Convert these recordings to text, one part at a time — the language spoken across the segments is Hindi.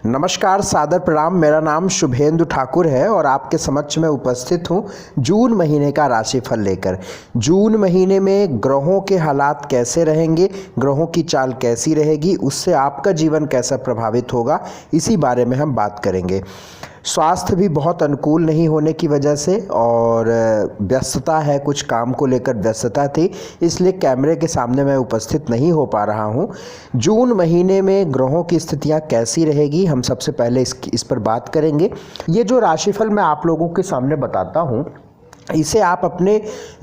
नमस्कार, सादर प्रणाम। मेरा नाम शुभेंदु ठाकुर है और आपके समक्ष में उपस्थित हूँ जून महीने का राशिफल लेकर। जून महीने में ग्रहों के हालात कैसे रहेंगे, ग्रहों की चाल कैसी रहेगी, उससे आपका जीवन कैसा प्रभावित होगा, इसी बारे में हम बात करेंगे। स्वास्थ्य भी बहुत अनुकूल नहीं होने की वजह से और व्यस्तता है, कुछ काम को लेकर व्यस्तता थी, इसलिए कैमरे के सामने मैं उपस्थित नहीं हो पा रहा हूँ। जून महीने में ग्रहों की स्थितियाँ कैसी रहेगी, हम सबसे पहले इस पर बात करेंगे। ये जो राशिफल मैं आप लोगों के सामने बताता हूँ, इसे आप अपने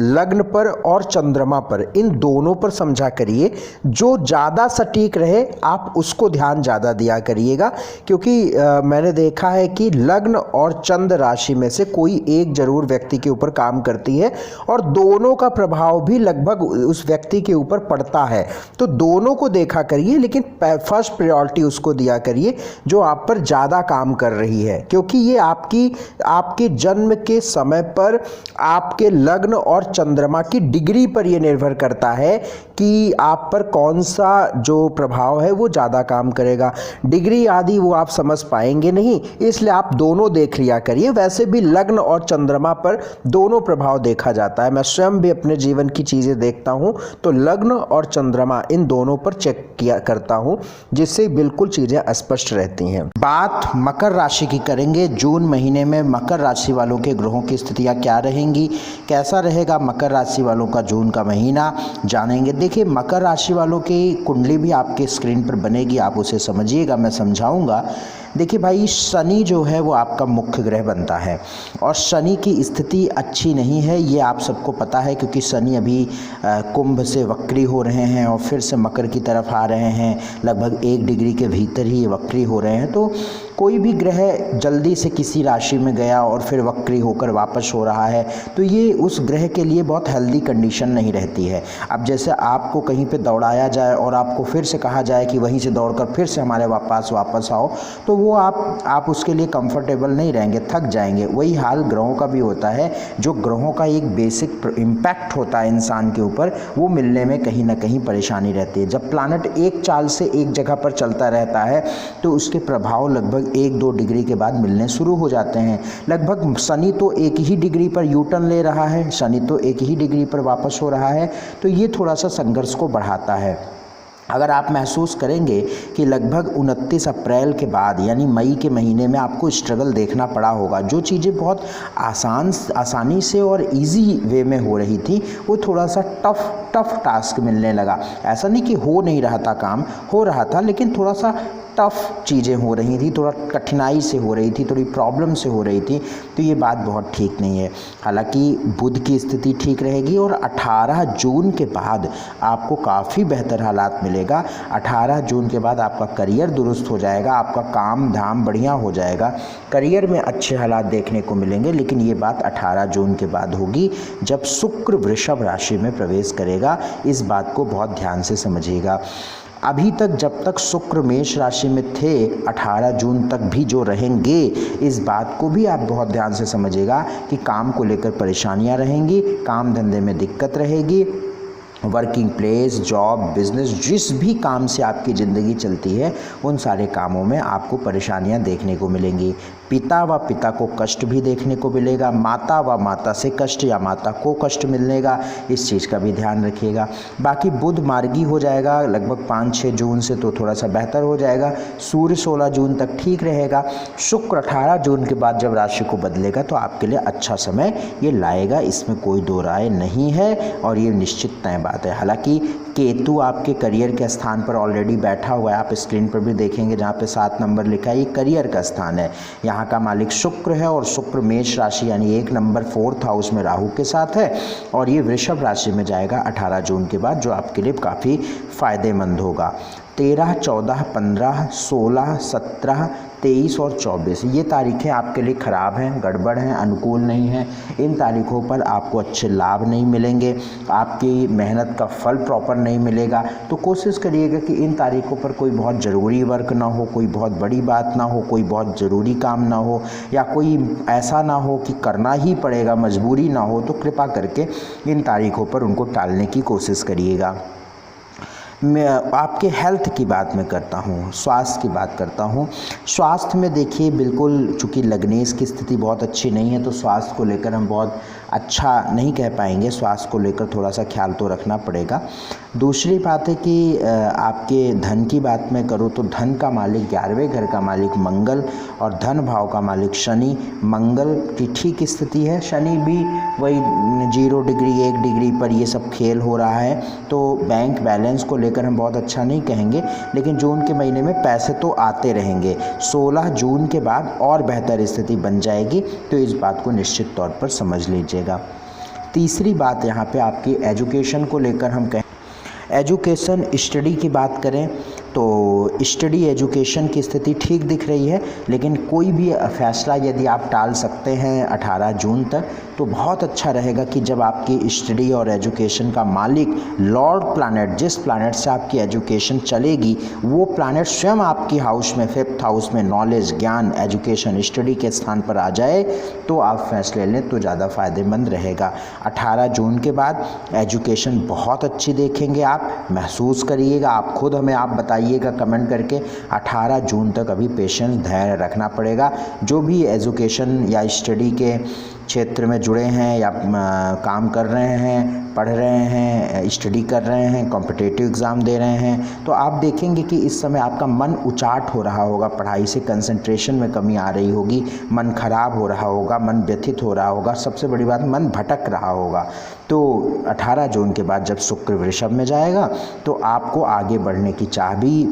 लग्न पर और चंद्रमा पर, इन दोनों पर समझा करिए। जो ज़्यादा सटीक रहे आप उसको ध्यान ज़्यादा दिया करिएगा, क्योंकि मैंने देखा है कि लग्न और चंद्र राशि में से कोई एक जरूर व्यक्ति के ऊपर काम करती है और दोनों का प्रभाव भी लगभग उस व्यक्ति के ऊपर पड़ता है। तो दोनों को देखा करिए, लेकिन फर्स्ट प्रायोरिटी उसको दिया करिए जो आप पर ज़्यादा काम कर रही है, क्योंकि ये आपके जन्म के समय पर आपके लग्न और चंद्रमा की डिग्री पर यह निर्भर करता है कि आप पर कौन सा जो प्रभाव है वो ज़्यादा काम करेगा। डिग्री आदि वो आप समझ पाएंगे नहीं, इसलिए आप दोनों देख लिया करिए। वैसे भी लग्न और चंद्रमा पर दोनों प्रभाव देखा जाता है। मैं स्वयं भी अपने जीवन की चीज़ें देखता हूँ तो लग्न और चंद्रमा इन दोनों पर चेक किया करता हूँ, जिससे बिल्कुल चीज़ें स्पष्ट रहती हैं। बात मकर राशि की करेंगे। जून महीने में मकर राशि वालों के ग्रहों की स्थितियाँ क्या रहेंगी, कैसा रहेगा मकर राशि वालों का जून का महीना, जानेंगे। देखिए, मकर राशि वालों की कुंडली भी आपके स्क्रीन पर बनेगी, आप उसे समझिएगा, मैं समझाऊंगा। देखिए भाई, शनि जो है वो आपका मुख्य ग्रह बनता है और शनि की स्थिति अच्छी नहीं है, ये आप सबको पता है, क्योंकि शनि अभी कुंभ से वक्री हो रहे हैं और फिर से मकर की तरफ आ रहे हैं। लगभग 1 डिग्री के भीतर ही ये वक्री हो रहे हैं। तो कोई भी ग्रह जल्दी से किसी राशि में गया और फिर वक्री होकर वापस हो रहा है तो ये उस ग्रह के लिए बहुत हेल्दी कंडीशन नहीं रहती है। अब जैसे आपको कहीं पे दौड़ाया जाए और आपको फिर से कहा जाए कि वहीं से दौड़कर फिर से हमारे पास वापस आओ, तो वो आप उसके लिए कंफर्टेबल नहीं रहेंगे, थक जाएंगे। वही हाल ग्रहों का भी होता है। जो ग्रहों का एक बेसिक इम्पैक्ट होता है इंसान के ऊपर, वो मिलने में कहीं ना कहीं परेशानी रहती है। जब प्लैनेट एक चाल से एक जगह पर चलता रहता है तो उसके प्रभाव लगभग 1-2 डिग्री के बाद मिलने शुरू हो जाते हैं। लगभग शनि तो 1 ही डिग्री पर यू टर्न ले रहा है, शनि तो 1 ही डिग्री पर वापस हो रहा है, तो ये थोड़ा सा संघर्ष को बढ़ाता है। अगर आप महसूस करेंगे कि लगभग 29 अप्रैल के बाद यानी मई के महीने में आपको स्ट्रगल देखना पड़ा होगा, जो चीज़ें बहुत आसानी से और इजी वे में हो रही थी वो थोड़ा सा टफ टास्क मिलने लगा। ऐसा नहीं कि हो नहीं रहा था, काम हो रहा था, लेकिन थोड़ा सा टफ चीज़ें हो रही थी, थोड़ा कठिनाई से हो रही थी, थोड़ी प्रॉब्लम से हो रही थी। तो ये बात बहुत ठीक नहीं है। हालांकि बुध की स्थिति ठीक रहेगी और 18 जून के बाद आपको काफ़ी बेहतर हालात मिलेगा। 18 जून के बाद आपका करियर दुरुस्त हो जाएगा, आपका काम धाम बढ़िया हो जाएगा, करियर में अच्छे हालात देखने को मिलेंगे। लेकिन ये बात 18 जून के बाद होगी, जब शुक्र वृषभ राशि में प्रवेश करेगा। इस बात को बहुत ध्यान से समझिएगा। अभी तक जब तक शुक्र मेष राशि में थे, 18 जून तक भी जो रहेंगे, इस बात को भी आप बहुत ध्यान से समझिएगा कि काम को लेकर परेशानियां रहेंगी, काम धंधे में दिक्कत रहेगी, वर्किंग प्लेस, जॉब, बिजनेस, जिस भी काम से आपकी ज़िंदगी चलती है उन सारे कामों में आपको परेशानियां देखने को मिलेंगी। पिता व पिता को कष्ट भी देखने को मिलेगा, माता व माता से कष्ट या माता को कष्ट मिलेगा, इस चीज़ का भी ध्यान रखिएगा। बाकी बुध मार्गी हो जाएगा लगभग 5-6 जून से, तो थोड़ा सा बेहतर हो जाएगा। सूर्य 16 जून तक ठीक रहेगा। शुक्र 18 जून के बाद जब राशि को बदलेगा तो आपके लिए अच्छा समय ये लाएगा, इसमें कोई दो राय नहीं है और ये निश्चित तय बात है। हालांकि केतु आपके करियर के स्थान पर ऑलरेडी बैठा हुआ है, आप स्क्रीन पर भी देखेंगे जहाँ पे 7 नंबर लिखा है, ये करियर का स्थान है। यहाँ का मालिक शुक्र है और शुक्र मेष राशि यानी 1 नंबर 4th हाउस में राहु के साथ है और ये वृषभ राशि में जाएगा 18 जून के बाद, जो आपके लिए काफ़ी फायदेमंद होगा। 13, 14, 15, 16, 17, 23 और 24 ये तारीखें आपके लिए ख़राब हैं, गड़बड़ हैं, अनुकूल नहीं हैं। इन तारीखों पर आपको अच्छे लाभ नहीं मिलेंगे, आपकी मेहनत का फल प्रॉपर नहीं मिलेगा। तो कोशिश करिएगा कि इन तारीखों पर कोई बहुत ज़रूरी वर्क ना हो, कोई बहुत बड़ी बात ना हो, कोई बहुत ज़रूरी काम ना हो, या कोई ऐसा ना हो कि करना ही पड़ेगा, मजबूरी ना हो, तो कृपा करके इन तारीखों पर उनको टालने की कोशिश करिएगा। मैं आपके हेल्थ की बात मैं करता हूँ, स्वास्थ्य की बात करता हूँ। स्वास्थ्य में देखिए बिल्कुल, चूँकि लग्नेश की स्थिति बहुत अच्छी नहीं है तो स्वास्थ्य को लेकर हम बहुत अच्छा नहीं कह पाएंगे। स्वास्थ्य को लेकर थोड़ा सा ख्याल तो रखना पड़ेगा। दूसरी बात है कि आपके धन की बात मैं करूँ तो धन का मालिक 11वें घर का मालिक मंगल और धन भाव का मालिक शनि। मंगल की ठीक स्थिति है, शनि भी वही 0 डिग्री 1 डिग्री पर ये सब खेल हो रहा है। तो बैंक बैलेंस को लेकर हम बहुत अच्छा नहीं कहेंगे, लेकिन जून के महीने में पैसे तो आते रहेंगे। 16 जून के बाद और बेहतर स्थिति बन जाएगी, तो इस बात को निश्चित तौर पर समझ लीजिएगा। तीसरी बात यहाँ पे आपकी एजुकेशन को लेकर हम कहें, एजुकेशन स्टडी की बात करें तो स्टडी एजुकेशन की स्थिति ठीक दिख रही है, लेकिन कोई भी फैसला यदि आप टाल सकते हैं 18 जून तक तो बहुत अच्छा रहेगा कि जब आपकी स्टडी और एजुकेशन का मालिक लॉर्ड प्लैनेट, जिस प्लैनेट से आपकी एजुकेशन चलेगी वो प्लैनेट स्वयं आपकी हाउस में 5th हाउस में नॉलेज, ज्ञान, एजुकेशन, स्टडी के स्थान पर आ जाए तो आप फैसले लें तो ज़्यादा फ़ायदेमंद रहेगा। 18 जून के बाद एजुकेशन बहुत अच्छी देखेंगे, आप महसूस करिएगा। आप खुद हमें आप बताइएगा कमेंट करके। 18 जून तक अभी पेशेंस, धैर्य रखना पड़ेगा। जो भी एजुकेशन या स्टडी के क्षेत्र में जुड़े हैं या काम कर रहे हैं, पढ़ रहे हैं, स्टडी कर रहे हैं, कॉम्पिटिटिव एग्ज़ाम दे रहे हैं, तो आप देखेंगे कि इस समय आपका मन उचाट हो रहा होगा, पढ़ाई से कंसंट्रेशन में कमी आ रही होगी, मन खराब हो रहा होगा, मन व्यथित हो रहा होगा, सबसे बड़ी बात मन भटक रहा होगा। तो 18 जून के बाद जब शुक्र वृषभ में जाएगा तो आपको आगे बढ़ने की चाह भी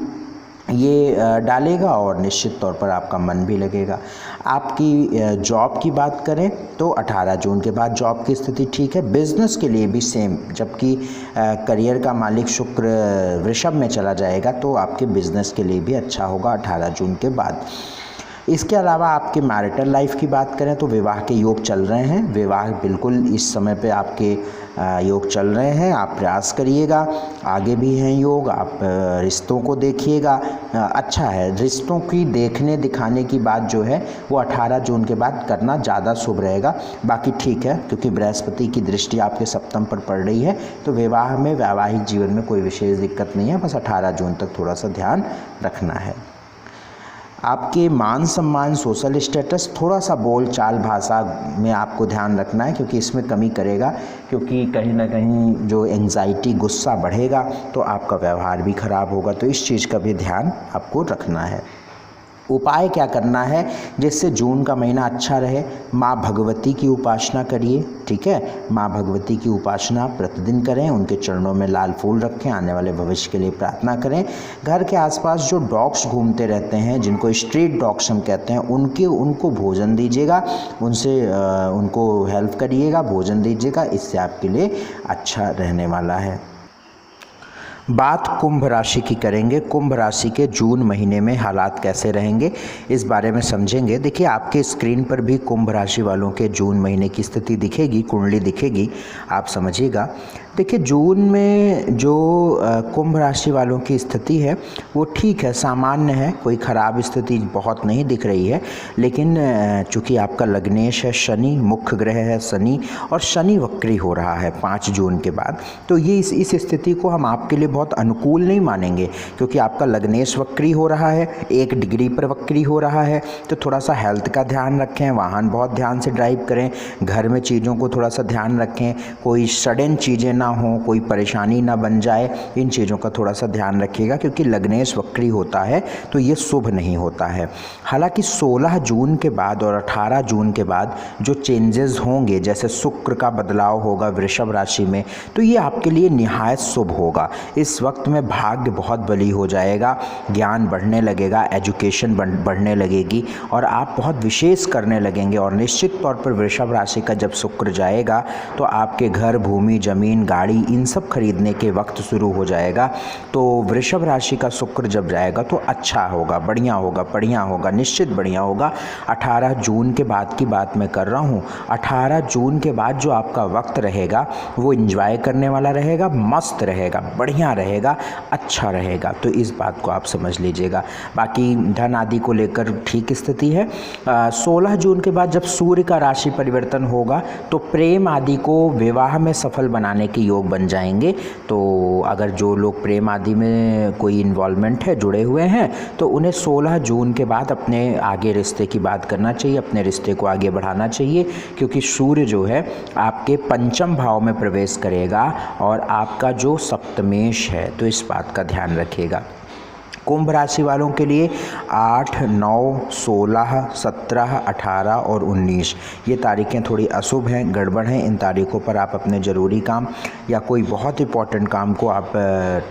ये डालेगा और निश्चित तौर पर आपका मन भी लगेगा। आपकी जॉब की बात करें तो 18 जून के बाद जॉब की स्थिति ठीक है। बिज़नेस के लिए भी सेम, जबकि करियर का मालिक शुक्र वृषभ में चला जाएगा तो आपके बिज़नेस के लिए भी अच्छा होगा 18 जून के बाद। इसके अलावा आपके मैरिटल लाइफ की बात करें तो विवाह के योग चल रहे हैं। विवाह बिल्कुल इस समय पे आपके योग चल रहे हैं, आप प्रयास करिएगा। आगे भी हैं योग, आप रिश्तों को देखिएगा, अच्छा है। रिश्तों की देखने दिखाने की बात जो है वो 18 जून के बाद करना ज़्यादा शुभ रहेगा। बाकी ठीक है, क्योंकि बृहस्पति की दृष्टि आपके सप्तम पर पड़ रही है तो विवाह में, वैवाहिक जीवन में कोई विशेष दिक्कत नहीं है, बस 18 जून तक थोड़ा सा ध्यान रखना है। आपके मान सम्मान, सोशल स्टेटस, थोड़ा सा बोल चाल भाषा में आपको ध्यान रखना है, क्योंकि इसमें कमी करेगा, क्योंकि कहीं ना कहीं जो एंजाइटी, गुस्सा बढ़ेगा तो आपका व्यवहार भी खराब होगा, तो इस चीज़ का भी ध्यान आपको रखना है। उपाय क्या करना है जिससे जून का महीना अच्छा रहे? माँ भगवती की उपासना करिए, ठीक है। माँ भगवती की उपासना प्रतिदिन करें, उनके चरणों में लाल फूल रखें, आने वाले भविष्य के लिए प्रार्थना करें। घर के आसपास जो डॉग्स घूमते रहते हैं, जिनको स्ट्रीट डॉग्स हम कहते हैं, उनको भोजन दीजिएगा, उनको हेल्प करिएगा, भोजन दीजिएगा, इससे आपके लिए अच्छा रहने वाला है। बात कुंभ राशि की करेंगे। कुंभ राशि के जून महीने में हालात कैसे रहेंगे इस बारे में समझेंगे। देखिए, आपके स्क्रीन पर भी कुंभ राशि वालों के जून महीने की स्थिति दिखेगी, कुंडली दिखेगी, आप समझिएगा। देखिए, जून में जो कुंभ राशि वालों की स्थिति है वो ठीक है, सामान्य है, कोई ख़राब स्थिति बहुत नहीं दिख रही है। लेकिन चूँकि आपका लग्नेश है शनि, मुख्य ग्रह है शनि, और शनि वक्री हो रहा है 5 जून के बाद, तो ये इस स्थिति को हम आपके लिए बहुत अनुकूल नहीं मानेंगे, क्योंकि आपका लग्नेश वक्री हो रहा है, 1 डिग्री पर वक्री हो रहा है। तो थोड़ा सा हेल्थ का ध्यान रखें, वाहन बहुत ध्यान से ड्राइव करें, घर में चीज़ों को थोड़ा सा ध्यान रखें, कोई सडन चीज़ें ना हो, कोई परेशानी ना बन जाए, इन चीज़ों का थोड़ा सा ध्यान रखिएगा, क्योंकि लग्नेश वक्री होता है तो ये शुभ नहीं होता है। हालांकि 16 जून के बाद और 18 जून के बाद जो चेंजेस होंगे, जैसे शुक्र का बदलाव होगा वृषभ राशि में, तो ये आपके लिए निहायत शुभ होगा। इस वक्त में भाग्य बहुत बली हो जाएगा, ज्ञान बढ़ने लगेगा, एजुकेशन बढ़ने लगेगी और आप बहुत विशेष करने लगेंगे। और निश्चित तौर पर वृषभ राशि का जब शुक्र जाएगा तो आपके घर, भूमि, ज़मीन, गाड़ी, इन सब खरीदने के वक्त शुरू हो जाएगा। तो वृषभ राशि का शुक्र जब जाएगा तो अच्छा होगा, बढ़िया होगा, निश्चित बढ़िया होगा। 18 जून के बाद की बात मैं कर रहा हूँ। 18 जून के बाद जो आपका वक्त रहेगा वो एंजॉय करने वाला रहेगा, मस्त रहेगा, बढ़िया बढ़िया रहेगा, अच्छा रहेगा। तो इस बात को आप समझ लीजिएगा। बाकी धन आदि को लेकर ठीक स्थिति है। 16 जून के बाद जब सूर्य का राशि परिवर्तन होगा तो प्रेम आदि को विवाह में सफल बनाने के योग बन जाएंगे। तो अगर जो लोग प्रेम आदि में कोई इन्वॉल्वमेंट है, जुड़े हुए हैं, तो उन्हें 16 जून के बाद अपने आगे रिश्ते की बात करना चाहिए, अपने रिश्ते को आगे बढ़ाना चाहिए, क्योंकि सूर्य जो है आपके पंचम भाव में प्रवेश करेगा और आपका जो सप्तमेश है, तो इस बात का ध्यान रखिएगा। कुंभ राशि वालों के लिए 8, 9, 16, 17, 18 और 19 ये तारीखें थोड़ी अशुभ हैं, गड़बड़ हैं। इन तारीखों पर आप अपने ज़रूरी काम या कोई बहुत इंपॉर्टेंट काम को आप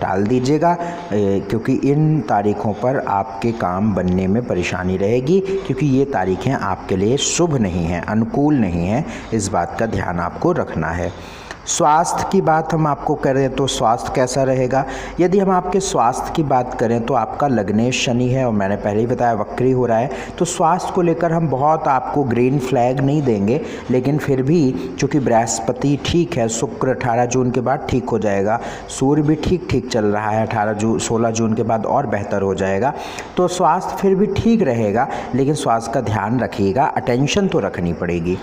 टाल दीजिएगा, क्योंकि इन तारीखों पर आपके काम बनने में परेशानी रहेगी, क्योंकि ये तारीखें आपके लिए शुभ नहीं हैं, अनुकूल नहीं हैं। इस बात का ध्यान आपको रखना है। स्वास्थ्य की बात हम आपको करें तो स्वास्थ्य कैसा रहेगा? यदि हम आपके स्वास्थ्य की बात करें तो आपका लग्नेश शनि है और मैंने पहले ही बताया वक्री हो रहा है, तो स्वास्थ्य को लेकर हम बहुत आपको ग्रीन फ्लैग नहीं देंगे, लेकिन फिर भी चूँकि बृहस्पति ठीक है, शुक्र 18 जून के बाद ठीक हो जाएगा, सूर्य भी ठीक ठीक चल रहा है, 16 जून के बाद और बेहतर हो जाएगा, तो स्वास्थ्य फिर भी ठीक रहेगा, लेकिन स्वास्थ्य का ध्यान रखिएगा, अटेंशन तो रखनी पड़ेगी।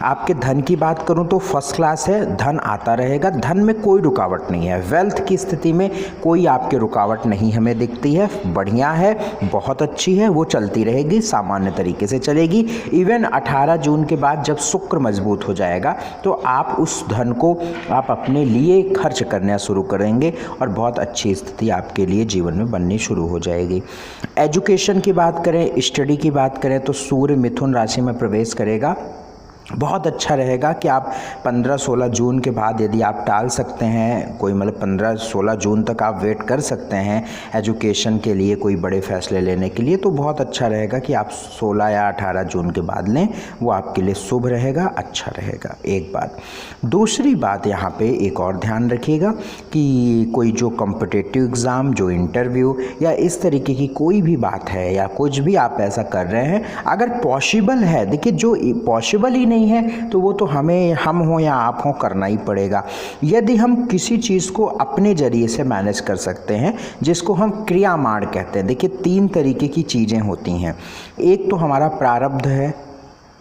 आपके धन की बात करूं तो फर्स्ट क्लास है, धन आता रहेगा, धन में कोई रुकावट नहीं है, वेल्थ की स्थिति में कोई आपके रुकावट नहीं हमें दिखती है, बढ़िया है, बहुत अच्छी है, वो चलती रहेगी, सामान्य तरीके से चलेगी। इवन 18 जून के बाद जब शुक्र मजबूत हो जाएगा तो आप उस धन को आप अपने लिए खर्च करना शुरू करेंगे और बहुत अच्छी स्थिति आपके लिए जीवन में बननी शुरू हो जाएगी। एजुकेशन की बात करें, स्टडी की बात करें तो सूर्य मिथुन राशि में प्रवेश करेगा, बहुत अच्छा रहेगा कि आप 15-16 जून के बाद यदि आप टाल सकते हैं, कोई मतलब 15-16 जून तक आप वेट कर सकते हैं एजुकेशन के लिए, कोई बड़े फैसले लेने के लिए, तो बहुत अच्छा रहेगा कि आप 16 या 18 जून के बाद लें, वो आपके लिए शुभ रहेगा, अच्छा रहेगा। एक बात। दूसरी बात यहाँ पे एक और ध्यान रखिएगा कि कोई जो कॉम्पिटिटिव एग्ज़ाम, जो इंटरव्यू या इस तरीके की कोई भी बात है या कुछ भी आप ऐसा कर रहे हैं, अगर पॉसिबल है, देखिए जो पॉसिबल ही नहीं है तो वो तो हमें, हम हो या आप हो, करना ही पड़ेगा। यदि हम किसी चीज़ को अपने जरिए से मैनेज कर सकते हैं, जिसको हम क्रियामाण कहते हैं। देखिए 3 तरीके की चीज़ें होती हैं, एक तो हमारा प्रारब्ध है,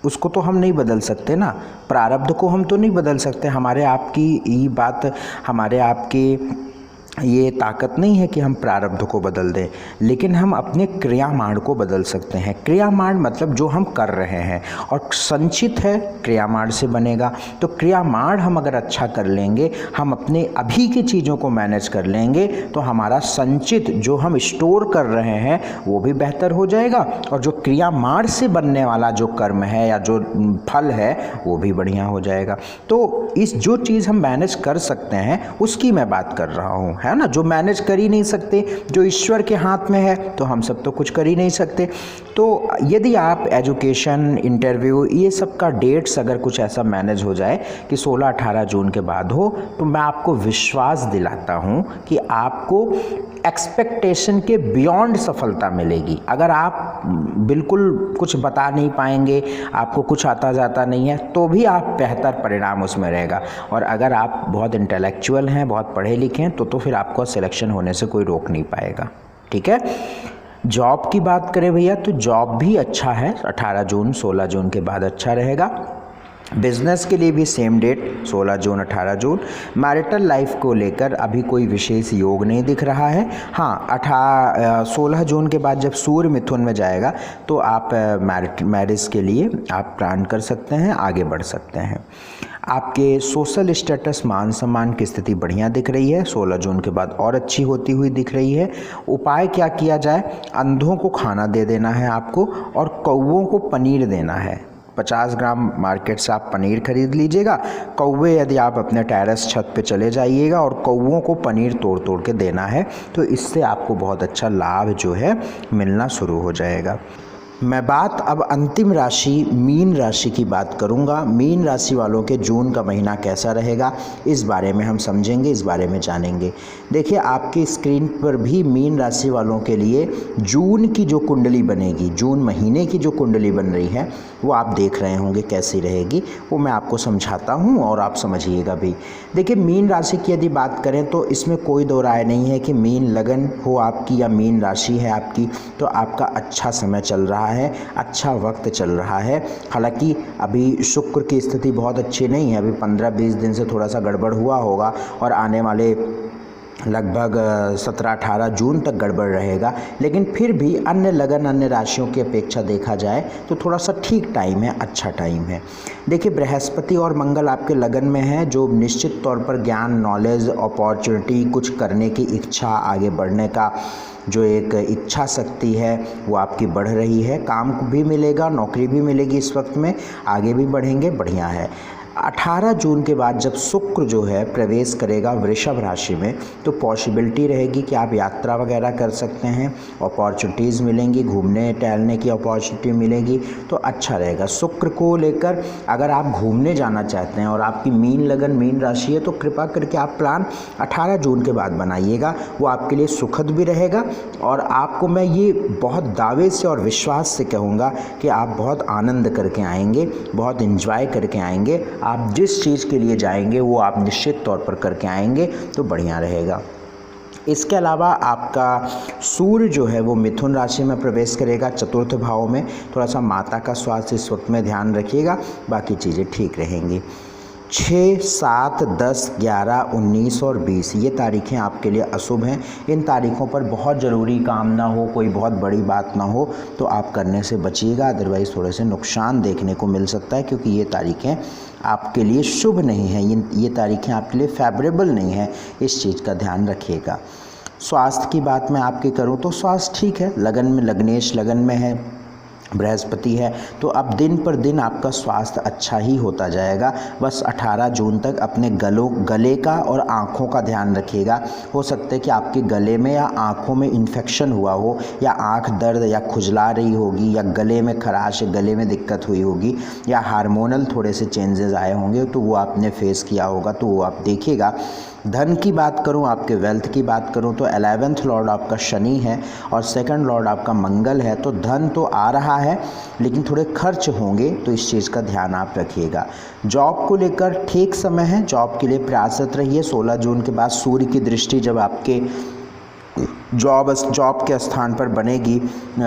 उसको तो हम नहीं बदल सकते ना, प्रारब्ध को हम तो नहीं बदल सकते, हमारे आपकी ये बात, हमारे आपके ये ताकत नहीं है कि हम प्रारब्ध को बदल दें, लेकिन हम अपने क्रियामाण को बदल सकते हैं। क्रियामाण मतलब जो हम कर रहे हैं, और संचित है क्रियामाण से बनेगा, तो क्रियामाण हम अगर अच्छा कर लेंगे, हम अपने अभी की चीज़ों को मैनेज कर लेंगे, तो हमारा संचित जो हम स्टोर कर रहे हैं वो भी बेहतर हो जाएगा, और जो क्रियामाण से बनने वाला जो कर्म है या जो फल है वो भी बढ़िया हो जाएगा। तो इस जो चीज़ हम मैनेज कर सकते हैं उसकी मैं बात कर रहा हूँ, है ना। जो मैनेज कर ही नहीं सकते, जो ईश्वर के हाथ में है, तो हम सब तो कुछ कर ही नहीं सकते। तो यदि आप एजुकेशन, इंटरव्यू, ये सब का डेट्स अगर कुछ ऐसा मैनेज हो जाए कि 16-18 जून के बाद हो, तो मैं आपको विश्वास दिलाता हूँ कि आपको एक्सपेक्टेशन के बियॉन्ड सफलता मिलेगी। अगर आप बिल्कुल कुछ बता नहीं पाएंगे, आपको कुछ आता जाता नहीं है, तो भी आप बेहतर परिणाम उसमें रहेगा। और अगर आप बहुत इंटेलेक्चुअल हैं, बहुत पढ़े लिखे हैं, तो फिर आपको सिलेक्शन होने से कोई रोक नहीं पाएगा। ठीक है। जॉब की बात करें भैया, तो जॉब भी अच्छा है, 18 जून 16 जून के बाद अच्छा रहेगा। बिजनेस के लिए भी सेम डेट 16 जून 18 जून। मैरिटल लाइफ को लेकर अभी कोई विशेष योग नहीं दिख रहा है। हाँ, 16 जून के बाद जब सूर्य मिथुन में जाएगा तो आप मैरिज के लिए आप प्लान कर सकते हैं, आगे बढ़ सकते हैं। आपके सोशल स्टेटस, मान सम्मान की स्थिति बढ़िया दिख रही है, 16 जून के बाद और अच्छी होती हुई दिख रही है। उपाय क्या किया जाए? अंधों को खाना दे देना है आपको, और कौवों को पनीर देना है। 50 ग्राम मार्केट से आप पनीर खरीद लीजिएगा। कौवे यदि आप अपने टेरेस छत पे चले जाइएगा और कौवों को पनीर तोड़ तोड़ के देना है, तो इससे आपको बहुत अच्छा लाभ जो है मिलना शुरू हो जाएगा। मैं बात अब अंतिम राशि मीन राशि की बात करूंगा। मीन राशि वालों के जून का महीना कैसा रहेगा इस बारे में हम समझेंगे, इस बारे में जानेंगे। देखिए आपकी स्क्रीन पर भी मीन राशि वालों के लिए जून की जो कुंडली बनेगी, जून महीने की जो कुंडली बन रही है वो आप देख रहे होंगे कैसी रहेगी, वो मैं आपको समझाता हूँ और आप समझिएगा भी। देखिए मीन राशि की यदि बात करें तो इसमें कोई दो राय नहीं है कि मीन लगन हो आपकी या मीन राशि है आपकी तो आपका अच्छा समय चल रहा है, अच्छा वक्त चल रहा है। हालांकि अभी शुक्र की स्थिति बहुत अच्छी नहीं है, अभी 15-20 दिन से थोड़ा सा गड़बड़ हुआ होगा और आने वाले लगभग 17-18 जून तक गड़बड़ रहेगा, लेकिन फिर भी अन्य लगन अन्य राशियों की अपेक्षा देखा जाए तो थोड़ा सा ठीक टाइम है, अच्छा टाइम है। देखिए बृहस्पति और मंगल आपके लगन में है, जो निश्चित तौर पर ज्ञान, नॉलेज, अपॉर्चुनिटी, कुछ करने की इच्छा, आगे बढ़ने का जो एक इच्छा शक्ति है वो आपकी बढ़ रही है। काम भी मिलेगा, नौकरी भी मिलेगी, इस वक्त में आगे भी बढ़ेंगे, बढ़िया है। 18 जून के बाद जब शुक्र जो है प्रवेश करेगा वृषभ राशि में तो पॉसिबिलिटी रहेगी कि आप यात्रा वगैरह कर सकते हैं, अपॉर्चुनिटीज़ मिलेंगी, घूमने टहलने की अपॉर्चुनिटी मिलेगी, तो अच्छा रहेगा। शुक्र को लेकर अगर आप घूमने जाना चाहते हैं और आपकी मीन लगन मीन राशि है तो कृपा करके आप प्लान 18 जून के बाद बनाइएगा, वो आपके लिए सुखद भी रहेगा और आपको मैं ये बहुत दावे से और विश्वास से कहूँगा कि आप बहुत आनंद करके आएंगे, बहुत इन्जॉय करके आएंगे। आप जिस चीज़ के लिए जाएंगे वो आप निश्चित तौर पर करके आएंगे तो बढ़िया रहेगा। इसके अलावा आपका सूर्य जो है वो मिथुन राशि में प्रवेश करेगा चतुर्थ भाव में। थोड़ा सा माता का स्वास्थ्य इस वक्त में ध्यान रखिएगा, बाकी चीज़ें ठीक रहेंगी। 6, 7, 10, 11, 19 और 20 ये तारीखें आपके लिए अशुभ हैं। इन तारीखों पर बहुत ज़रूरी काम ना हो, कोई बहुत बड़ी बात ना हो तो आप करने से बचिएगा, अदरवाइज़ थोड़े से नुकसान देखने को मिल सकता है, क्योंकि ये तारीखें आपके लिए शुभ नहीं हैं, ये तारीखें आपके लिए फेवरेबल नहीं है, इस चीज़ का ध्यान रखिएगा। स्वास्थ्य की बात मैं आपकी करूँ तो स्वास्थ्य ठीक है, लगन में लग्नेश लगन में है, बृहस्पति है, तो अब दिन पर दिन आपका स्वास्थ्य अच्छा ही होता जाएगा। बस 18 जून तक अपने गले का और आँखों का ध्यान रखिएगा। हो सकता है कि आपके गले में या आँखों में इन्फेक्शन हुआ हो, या आँख दर्द या खुजला रही होगी, या गले में खराश, गले में दिक्कत हुई होगी, या हार्मोनल थोड़े से चेंजेस आए होंगे तो वो आपने फेस किया होगा, तो वो आप देखिएगा। धन की बात करूं, आपके वेल्थ की बात करूं तो 11th लॉर्ड आपका शनि है और 2nd लॉर्ड आपका मंगल है, तो धन तो आ रहा है लेकिन थोड़े खर्च होंगे, तो इस चीज़ का ध्यान आप रखिएगा। जॉब को लेकर ठीक समय है, जॉब के लिए प्रयासरत रहिए। 16 जून के बाद सूर्य की दृष्टि जब आपके जॉब के स्थान पर बनेगी,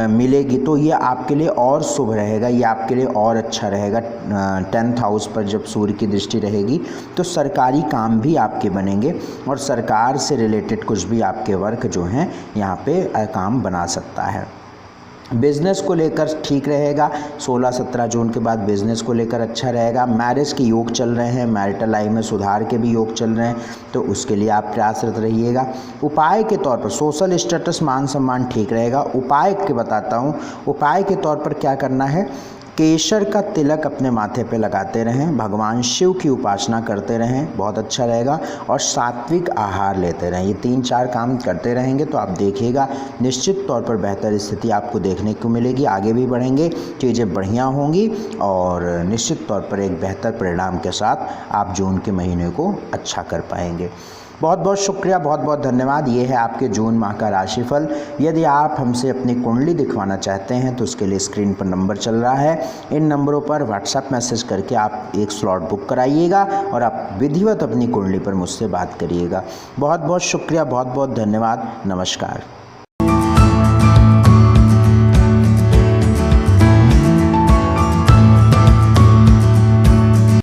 मिलेगी, तो ये आपके लिए और शुभ रहेगा, ये आपके लिए और अच्छा रहेगा। 10th हाउस पर जब सूर्य की दृष्टि रहेगी तो सरकारी काम भी आपके बनेंगे और सरकार से रिलेटेड कुछ भी आपके वर्क जो हैं यहाँ पे काम बना सकता है। बिज़नेस को लेकर ठीक रहेगा, 16-17 जून के बाद बिज़नेस को लेकर अच्छा रहेगा। मैरिज के योग चल रहे हैं, मैरिटल लाइफ में सुधार के भी योग चल रहे हैं, तो उसके लिए आप प्रयासरत रहिएगा। उपाय के तौर पर सोशल स्टेटस, मान सम्मान ठीक रहेगा। उपाय के बताता हूँ, उपाय के तौर पर क्या करना है, केसर का तिलक अपने माथे पे लगाते रहें, भगवान शिव की उपासना करते रहें, बहुत अच्छा रहेगा, और सात्विक आहार लेते रहें। ये 3-4 काम करते रहेंगे तो आप देखिएगा निश्चित तौर पर बेहतर स्थिति आपको देखने को मिलेगी, आगे भी बढ़ेंगे, चीज़ें बढ़िया होंगी और निश्चित तौर पर एक बेहतर परिणाम के साथ आप जून के महीने को अच्छा कर पाएंगे। बहुत बहुत शुक्रिया, बहुत बहुत धन्यवाद। ये है आपके जून माह का राशिफल। यदि आप हमसे अपनी कुंडली दिखवाना चाहते हैं तो उसके लिए स्क्रीन पर नंबर चल रहा है, इन नंबरों पर व्हाट्सएप मैसेज करके आप एक स्लॉट बुक कराइएगा और आप विधिवत अपनी कुंडली पर मुझसे बात करिएगा। बहुत बहुत शुक्रिया, बहुत बहुत धन्यवाद, नमस्कार।